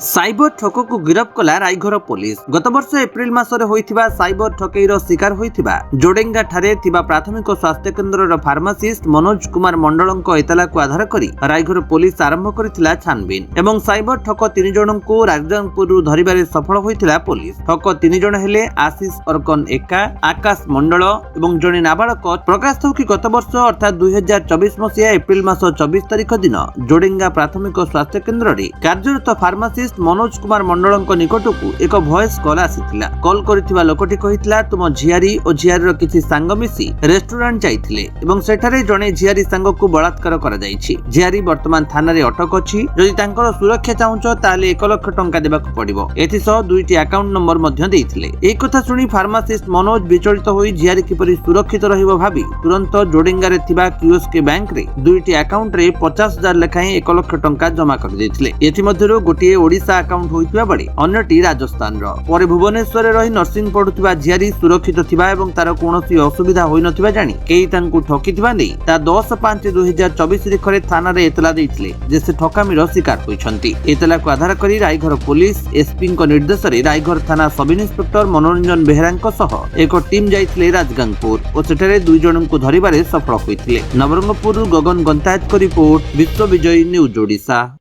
Cyber ठक को गिरफ कला रायघर पुलिस। गत वर्ष एप्रिल मासरे होइथिबा साइबर ठकेईर शिकार होइथिबा जोडेंगा ठारे थिबा प्राथमिक स्वास्थ्य केन्द्रर फार्मासिस्ट मनोज कुमार मंडलंक एतला को आधार करी रायघर पुलिस आरंभ करिथिला छानबीन एवं साइबर ठक 3 जनंकु राजगांगपुरु धरिबारे सफल होइथिला पुलिस। ठक 3 जन हेले आशीष अर्कन एका, आकाश मंडल एवं जने नाबालक। प्रकाश थौ कि गत वर्ष अर्थात 2024 मसिया एप्रिल मास 24 तारिख दिन जोडेंगा प्राथमिक स्वास्थ्य केन्द्र रे कार्यरत फार्मासिस्ट मनोज कुमार मंडलंक निकटकू एक वॉइस कॉल आसीथिला। कॉल करिथिबा लोकटी कहितला तुम झियारी और झियारीर किछि सांग मिसी रेस्टोरेंट जाइथिले एवं सेठारे जने झियारी सांग को बलात्कार करा जाइछि। झियारी वर्तमान थाना रे अटक अछि। जदि तांकर सुरक्षा चाहुंच ताले 1 लाख टंका देबाक पड़िबो। एथि सह दुईटी अकाउंट नंबर मध्ये देइथिले। एई कथा सुनी फार्मासिस्ट मनोज विचलित होई झियारी किपरि सुरक्षित रहिबो भाबी तुरंत जोडेंगा रे थिबा कियोस्क बैंक रे दुईटी अकाउंट रे 50,000 लेखाएं 1 लाख टंका जमा कर देइथिले। एथि मध्यरो गोटिए ओडिसा अकाउंट होइतबा बडे अन्यटी राजस्थान रो। परे भुवनेश्वर रही नर्सिंग पढुतबा झियारी सुरक्षित थिबा एवं तार कोनोसी असुविधा होई नथिबा जानि केही तांकु ठकिथिबा नै ता 10/5/2024 तारिखरे थाना रे एतला दैथिले जे से ठकामीर शिकार होइछंती। एतला को आधार करी रायघर पुलिस एसपी को निर्देश रे रायघर थाना सब इन्स्पेक्टर मनोरंजन बेहेरांक सह एक टीम जाइथिले राजगांगपुर और सेठारे 2 जनंकु धरिबारे सफल होइथिले। नवरंगपुर गगन गंतायत को रिपोर्ट, विश्व विजय न्यूज ओडिशा।